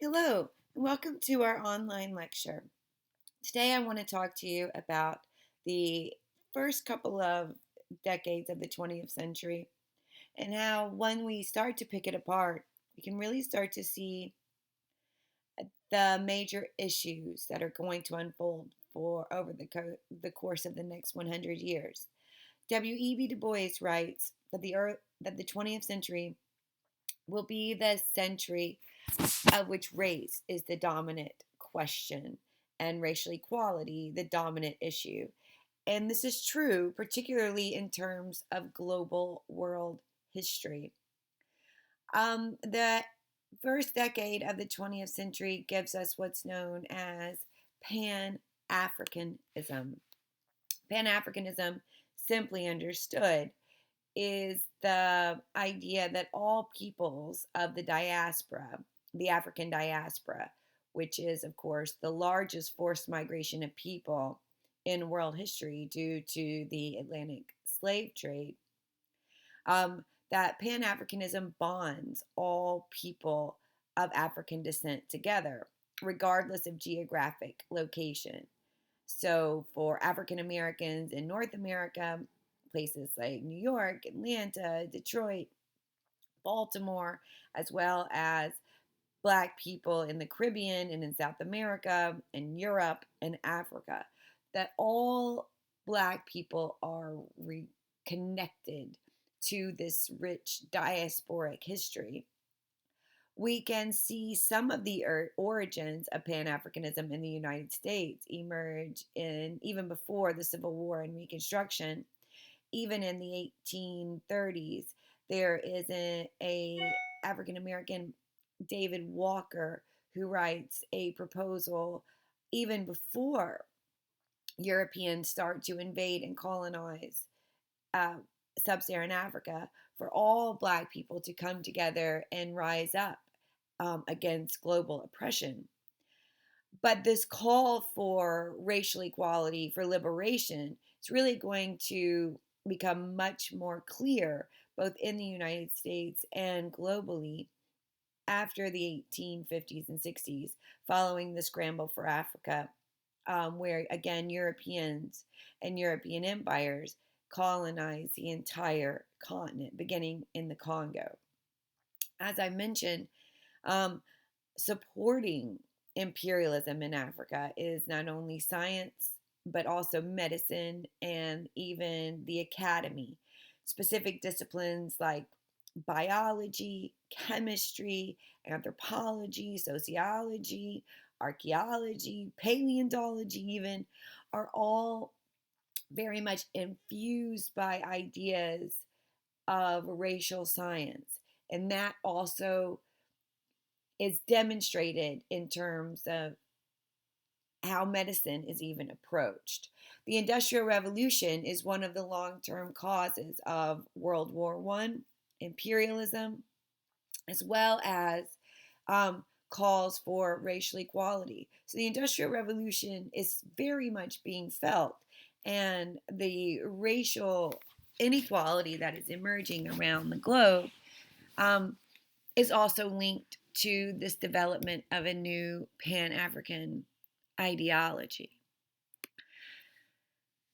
Hello, and welcome to our online lecture. Today I want to talk to you about the first couple of decades of the 20th century and how when we start to pick it apart, we can really start to see the major issues that are going to unfold for over the course of the next 100 years. W.E.B. Du Bois writes that the 20th century will be the century of which race is the dominant question and racial equality the dominant issue. And this is true, particularly in terms of global world history. The first decade of the 20th century gives us what's known as Pan Africanism. Pan Africanism, simply understood, is the idea that all peoples of the African diaspora, which is, of course, the largest forced migration of people in world history due to the Atlantic slave trade, that Pan Africanism bonds all people of African descent together, regardless of geographic location. So, for African Americans in North America, places like New York, Atlanta, Detroit, Baltimore, as well as Black people in the Caribbean and in South America and Europe and Africa, that all Black people are reconnected to this rich diasporic history. We can see some of the origins of Pan Africanism in the United States emerge in even before the Civil War and Reconstruction. Even in the 1830s, there is a African American, David Walker, who writes a proposal even before Europeans start to invade and colonize uh, sub-Saharan Africa, for all Black people to come together and rise up against global oppression. But this call for racial equality, for liberation, is really going to become much more clear both in the United States and globally after the 1850s and 60s, following the scramble for Africa, where again Europeans and European empires colonized the entire continent, beginning in the Congo. As I mentioned, um, supporting imperialism in Africa is not only science, but also medicine and even the academy. Specific disciplines like biology, chemistry, anthropology, sociology, archaeology, paleontology, even, are all very much infused by ideas of racial science. And that also is demonstrated in terms of how medicine is even approached. The Industrial Revolution is one of the long-term causes of World War I, imperialism, as well as calls for racial equality. So the Industrial Revolution is very much being felt, and the racial inequality that is emerging around the globe um, is also linked to this development of a new Pan-African ideology.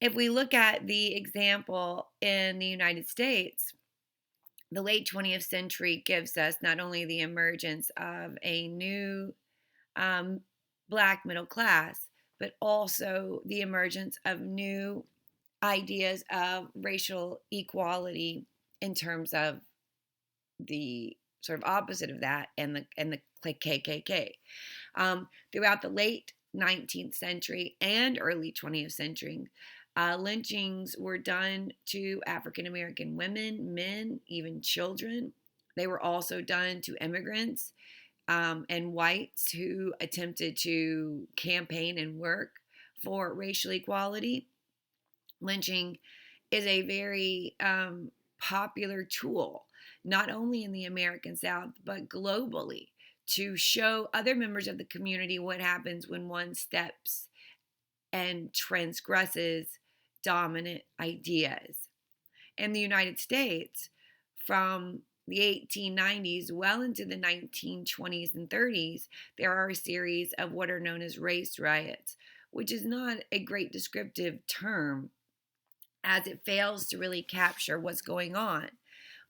If we look at the example in the United States, the late 20th century gives us not only the emergence of a new um, Black middle class, but also the emergence of new ideas of racial equality in terms of the sort of opposite of that and the KKK. Throughout the late 19th century and early 20th century, lynchings were done to African American women, men, even children. They were also done to immigrants and whites who attempted to campaign and work for racial equality. Lynching is a very popular tool, not only in the American South, but globally, to show other members of the community what happens when one steps and transgresses dominant ideas. In the United States, from the 1890s, well into the 1920s and 30s, there are a series of what are known as race riots, which is not a great descriptive term as it fails to really capture what's going on,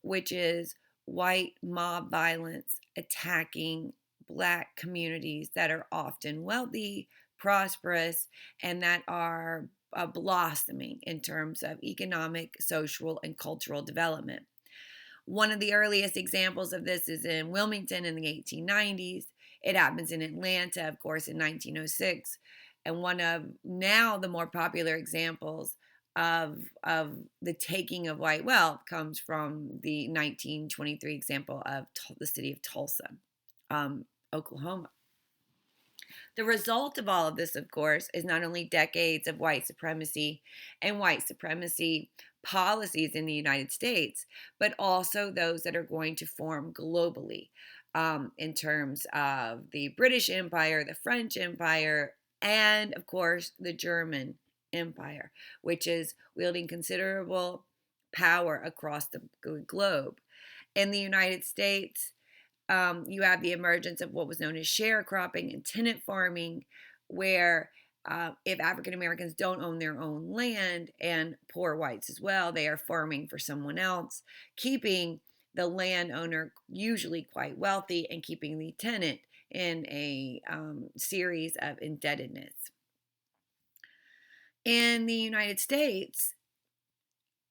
which is white mob violence attacking Black communities that are often wealthy, prosperous, and that are blossoming in terms of economic, social, and cultural development. One of the earliest examples of this is in Wilmington in the 1890s. It happens in Atlanta, of course, in 1906. And one of now the more popular examples of the taking of white wealth comes from the 1923 example of the city of Tulsa, Oklahoma. The result of all of this, of course, is not only decades of white supremacy and white supremacy policies in the United States, but also those that are going to form globally in terms of the British Empire, the French Empire, and of course the German Empire, which is wielding considerable power across the globe. In the United States, you have the emergence of what was known as sharecropping and tenant farming, where if African Americans don't own their own land, and poor whites as well, they are farming for someone else, keeping the landowner usually quite wealthy and keeping the tenant in a series of indebtedness. In the United States,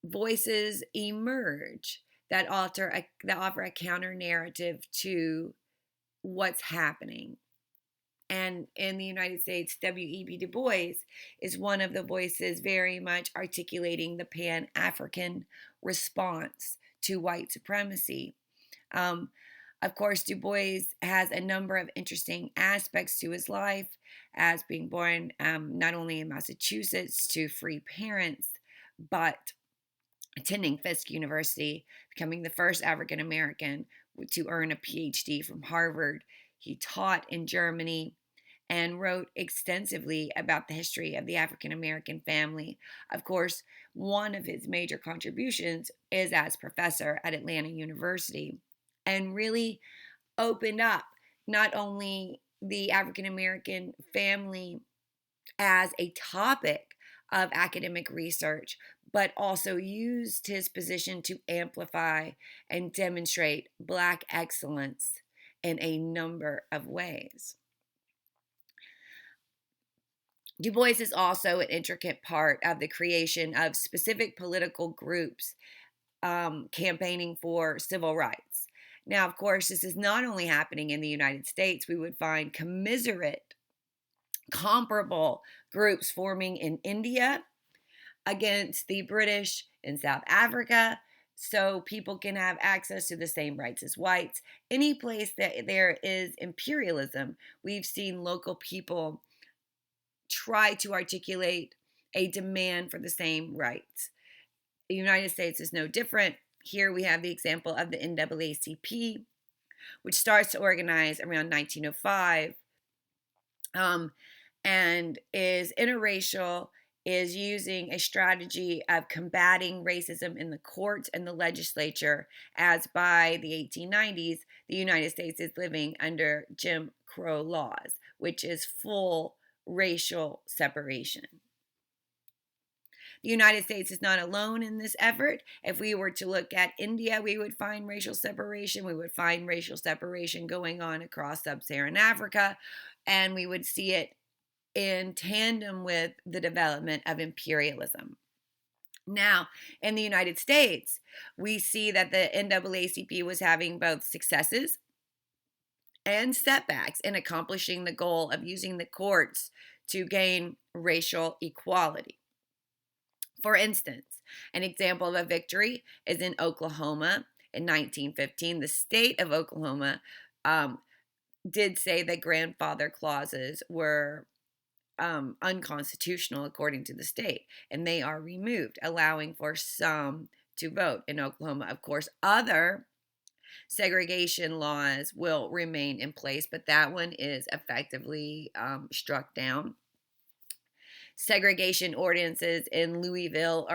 voices emerge that offer a counter narrative to what's happening. And in the United States, W.E.B. Du Bois is one of the voices very much articulating the Pan-African response to white supremacy. Of course, Du Bois has a number of interesting aspects to his life as being born not only in Massachusetts to free parents, but attending Fisk University, becoming the first African American to earn a PhD from Harvard. He taught in Germany and wrote extensively about the history of the African American family. Of course, one of his major contributions is as professor at Atlanta University, and really opened up not only the African American family as a topic of academic research, but also used his position to amplify and demonstrate Black excellence in a number of ways. Du Bois is also an intricate part of the creation of specific political groups campaigning for civil rights. Now, of course, this is not only happening in the United States. We would find comparable groups forming in India against the British in South Africa, so people can have access to the same rights as whites. Any place that there is imperialism, we've seen local people try to articulate a demand for the same rights. The United States is no different. Here we have the example of the NAACP, which starts to organize around 1905 and is interracial, is using a strategy of combating racism in the courts and the legislature, as by the 1890s, the United States is living under Jim Crow laws, which is full racial separation. The United States is not alone in this effort. If we were to look at India, we would find racial separation. We would find racial separation going on across sub-Saharan Africa, and we would see it in tandem with the development of imperialism. Now, in the United States, we see that the NAACP was having both successes and setbacks in accomplishing the goal of using the courts to gain racial equality. For instance, an example of a victory is in Oklahoma in 1915. The state of Oklahoma did say that grandfather clauses were unconstitutional according to the state, and they are removed, allowing for some to vote in Oklahoma. Of course, other segregation laws will remain in place, but that one is effectively struck down. Segregation ordinances in Louisville,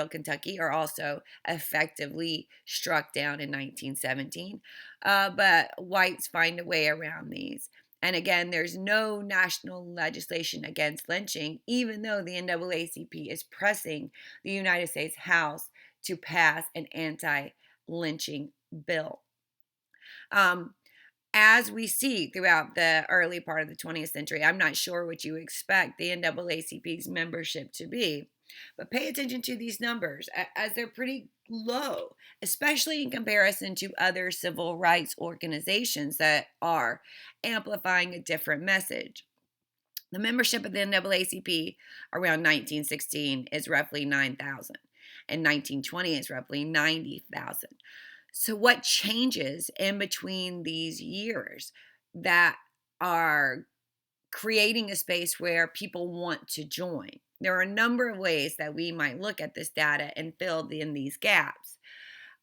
Kentucky, are also effectively struck down in 1917. But whites find a way around these. And again, there's no national legislation against lynching, even though the NAACP is pressing the United States House to pass an anti-lynching bill. As we see throughout the early part of the 20th century, I'm not sure what you expect the NAACP's membership to be, but pay attention to these numbers as they're pretty low, especially in comparison to other civil rights organizations that are amplifying a different message. The membership of the NAACP around 1916 is roughly 9,000, and 1920 is roughly 90,000. So, what changes in between these years that are creating a space where people want to join? There are a number of ways that we might look at this data and fill in these gaps.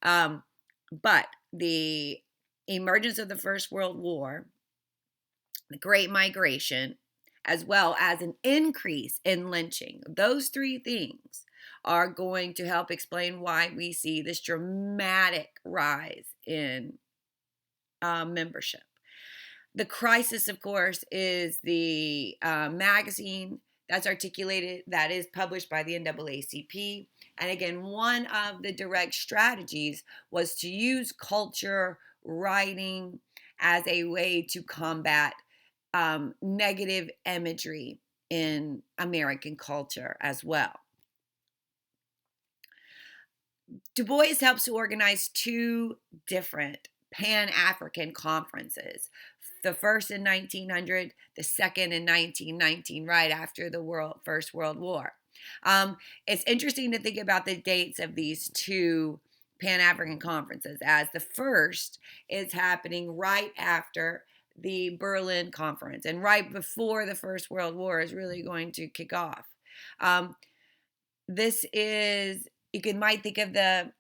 But the emergence of the First World War, the Great Migration, as well as an increase in lynching, those three things are going to help explain why we see this dramatic rise in membership. The crisis, of course, is the magazine that's articulated, that is published by the NAACP. And again, one of the direct strategies was to use culture writing as a way to combat negative imagery in American culture as well. Du Bois helps to organize two different Pan-African conferences. The first in 1900, the second in 1919, right after the First World War. It's interesting to think about the dates of these two Pan-African conferences, as the first is happening right after the Berlin Conference and right before the First World War is really going to kick off. This is, might think of the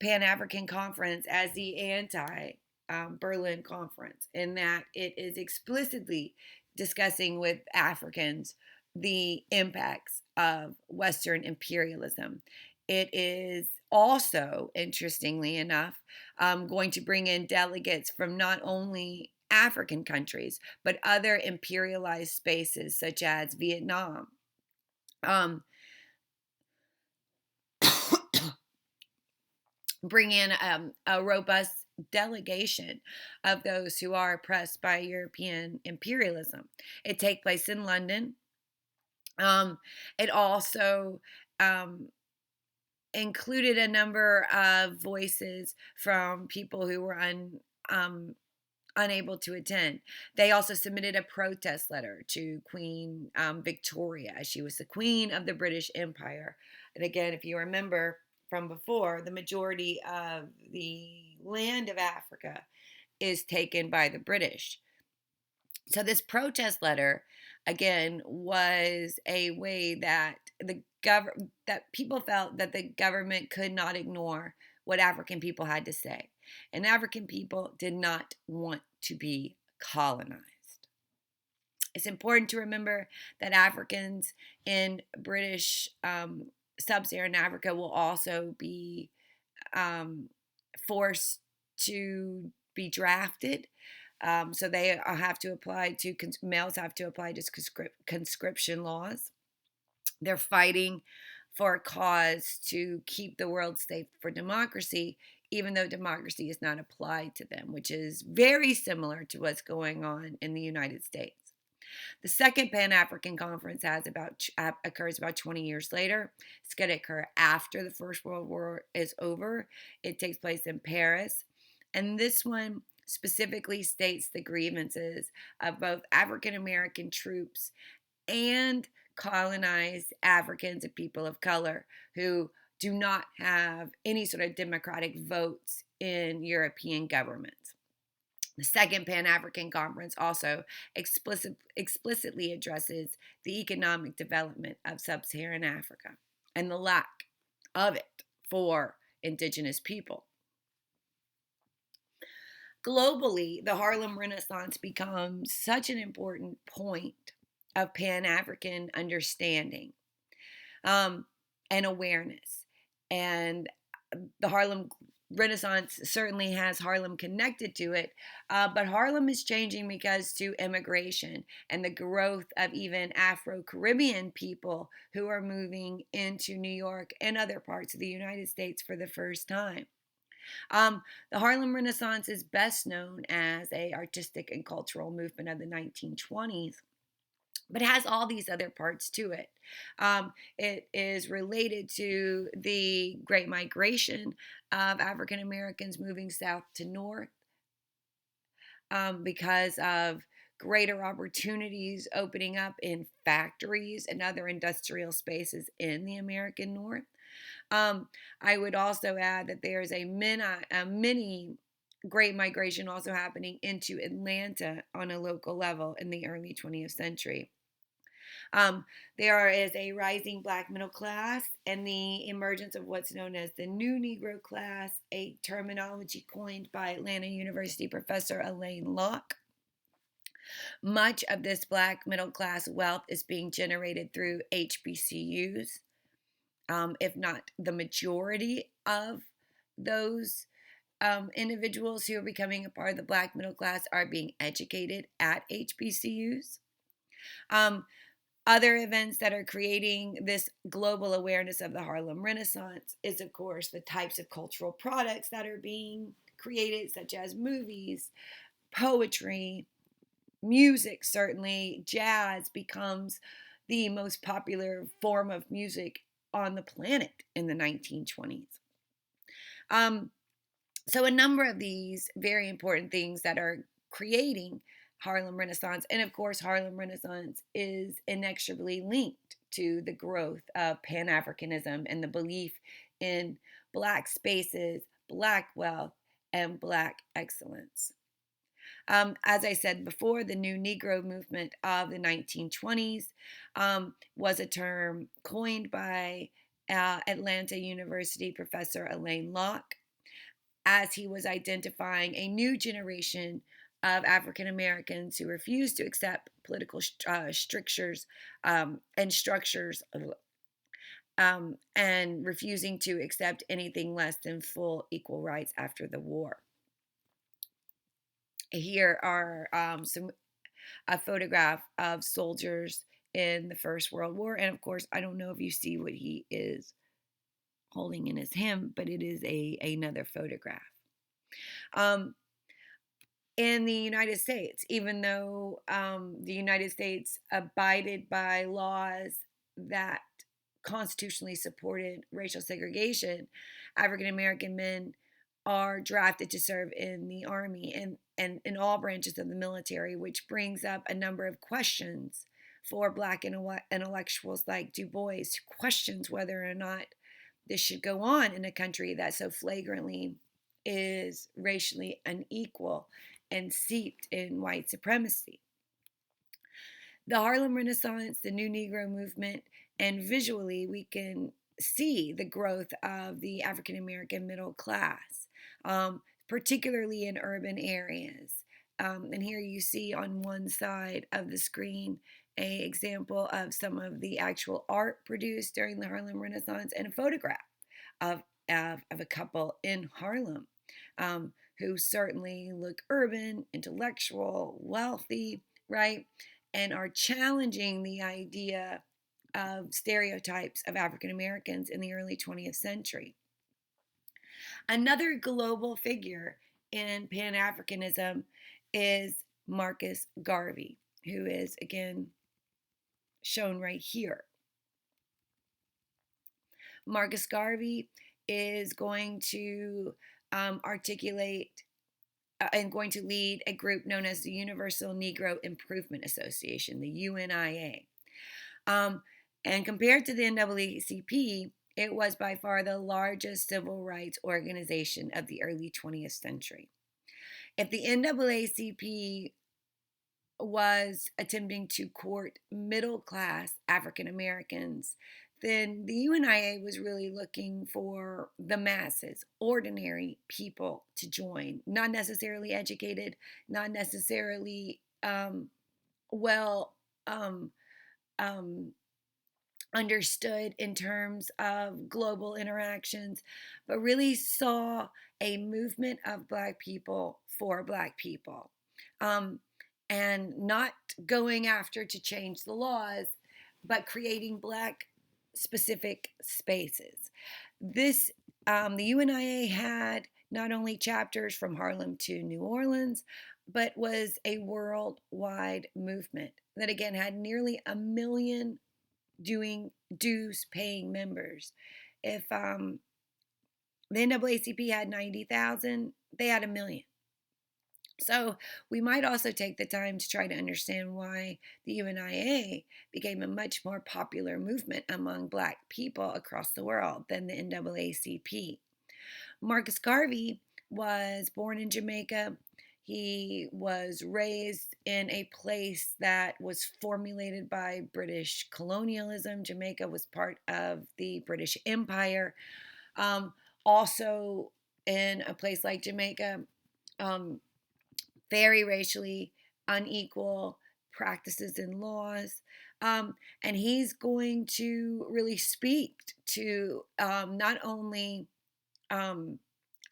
Pan-African Conference as the anti-Berlin Conference, in that it is explicitly discussing with Africans the impacts of Western imperialism. It is also, interestingly enough, going to bring in delegates from not only African countries, but other imperialized spaces such as Vietnam. Bring in a robust delegation of those who are oppressed by European imperialism. It takes place in London. It also included a number of voices from people who were unable to attend. They also submitted a protest letter to Queen Victoria. She was the queen of the British Empire. And again, if you remember from before, the majority of the land of Africa is taken by the British. So this protest letter, again, was a way that that people felt that the government could not ignore what African people had to say. And African people did not want to be colonized. It's important to remember that Africans in British sub-Saharan Africa will also be forced to be drafted. So they have to apply to, males have to apply to conscription laws. They're fighting for a cause to keep the world safe for democracy, even though democracy is not applied to them, which is very similar to what's going on in the United States. The second Pan-African Conference occurs about 20 years later. It's going to occur after the First World War is over. It takes place in Paris. And this one specifically states the grievances of both African American troops and colonized Africans and people of color who do not have any sort of democratic votes in European governments. The second Pan-African Conference also explicitly addresses the economic development of sub-Saharan Africa and the lack of it for indigenous people. Globally, the Harlem Renaissance becomes such an important point of Pan-African understanding um, and awareness. And the Harlem Renaissance certainly has Harlem connected to it, but Harlem is changing because to immigration and the growth of even Afro-Caribbean people who are moving into New York and other parts of the United States for the first time. Um, the Harlem Renaissance is best known as a artistic and cultural movement of the 1920s, but it has all these other parts to it. It is related to the Great Migration of African Americans moving south to north because of greater opportunities opening up in factories and other industrial spaces in the American North. Um, I would also add that there's a mini Great Migration also happening into Atlanta on a local level in the early 20th century. Um, there is a rising black middle class and the emergence of what's known as the new Negro class, a terminology coined by Atlanta University professor Elaine Locke. Much of this black middle class wealth is being generated through HBCUs, if not the majority of those individuals who are becoming a part of the black middle class are being educated at HBCUs. Um, Other events that are creating this global awareness of the Harlem Renaissance is, of course, the types of cultural products that are being created, such as movies, poetry, music. Certainly, jazz becomes the most popular form of music on the planet in the 1920s. Um, so, a number of these very important things that are creating Harlem Renaissance, and of course, Harlem Renaissance is inexorably linked to the growth of Pan Africanism and the belief in Black spaces, Black wealth, and Black excellence. As I said before, the New Negro movement of the 1920s was a term coined by Atlanta University professor Elaine Locke as he was identifying a new generation of African Americans who refused to accept political strictures and structures and refusing to accept anything less than full equal rights after the war. Here are some a photograph of soldiers in the First World War, and of course, I don't know if you see what he is holding in his hand, but it is a another photograph. Um, in the United States, even though the United States abided by laws that constitutionally supported racial segregation, African American men are drafted to serve in the Army and in all branches of the military, which brings up a number of questions for Black intellectuals like Du Bois, questions whether or not this should go on in a country that so flagrantly is racially unequal and steeped in white supremacy. The Harlem Renaissance, the New Negro movement, and visually we can see the growth of the African American middle class, particularly in urban areas. And here you see on one side of the screen a example of some of the actual art produced during the Harlem Renaissance and a photograph of a couple in Harlem who certainly look urban, intellectual, wealthy, right? And are challenging the idea of stereotypes of African Americans in the early 20th century. Another global figure in Pan Africanism is Marcus Garvey, who is again shown right here. Marcus Garvey is going to articulate and going to lead a group known as the Universal Negro Improvement Association, the UNIA. And compared to the NAACP, it was by far the largest civil rights organization of the early 20th century. If the NAACP was attempting to court middle class African Americans, then the UNIA was really looking for the masses, ordinary people to join, not necessarily educated, not necessarily well um, understood in terms of global interactions, but really saw a movement of Black people for Black people, um, and not going after to change the laws, but creating Black specific spaces. This the UNIA had not only chapters from Harlem to New Orleans, but was a worldwide movement that again had nearly a million doing dues paying members. If the NAACP had 90,000, they had a million. So we might also take the time to try to understand why the UNIA became a much more popular movement among Black people across the world than the NAACP. Marcus Garvey was born in Jamaica. He was raised in a place that was formulated by British colonialism. Jamaica was part of the British Empire. Um, Also, in a place like Jamaica, um, very racially unequal practices and laws. And he's going to really speak to not only um,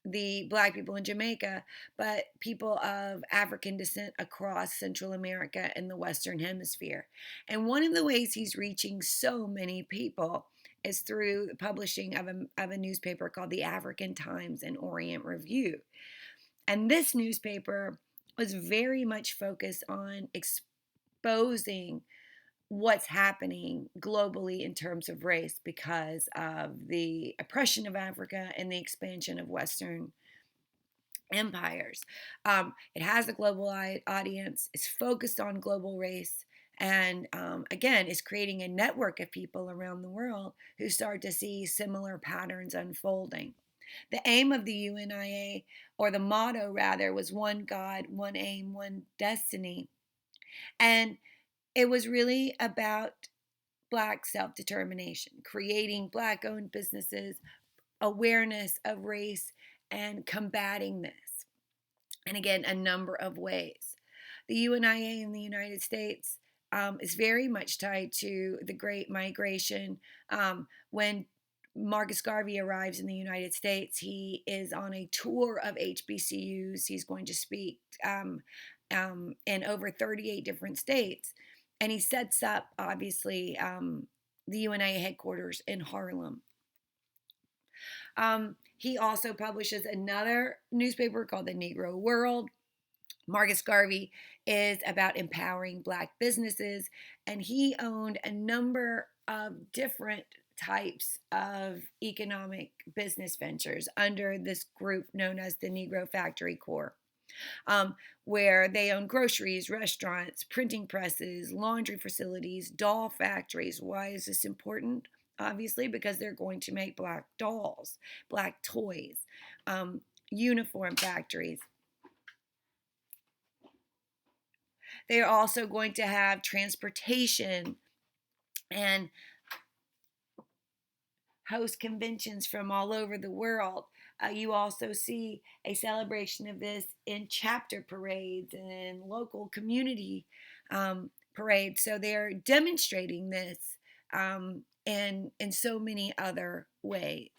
the Black people in Jamaica, but people of African descent across Central America and the Western Hemisphere. And one of the ways he's reaching so many people is through the publishing of a newspaper called the African Times and Orient Review. And this newspaper was very much focused on exposing what's happening globally in terms of race because of the oppression of Africa and the expansion of Western empires. It has a global audience, it's focused on global race, and again, is creating a network of people around the world who start to see similar patterns unfolding. The aim of the UNIA, or the motto rather, was one God, one aim, one destiny. And it was really about Black self determination, creating Black owned businesses, awareness of race, and combating this. And again, a number of ways. The UNIA in the United States is very much tied to the Great Migration. When Marcus Garvey arrives in the United States, he is on a tour of HBCUs. He's going to speak in over 38 different states. And he sets up, obviously, the UNIA headquarters in Harlem. He also publishes another newspaper called the Negro World. Marcus Garvey is about empowering Black businesses, and he owned a number of different types of economic business ventures under this group known as the Negro Factory Corps, where they own groceries, restaurants, printing presses, laundry facilities, doll factories. Why is this important? Obviously, because they're going to make Black dolls, Black toys, uniform factories. They are also going to have transportation and host conventions from all over the world. You also see a celebration of this in chapter parades and local community parades. So they're demonstrating this in so many other ways.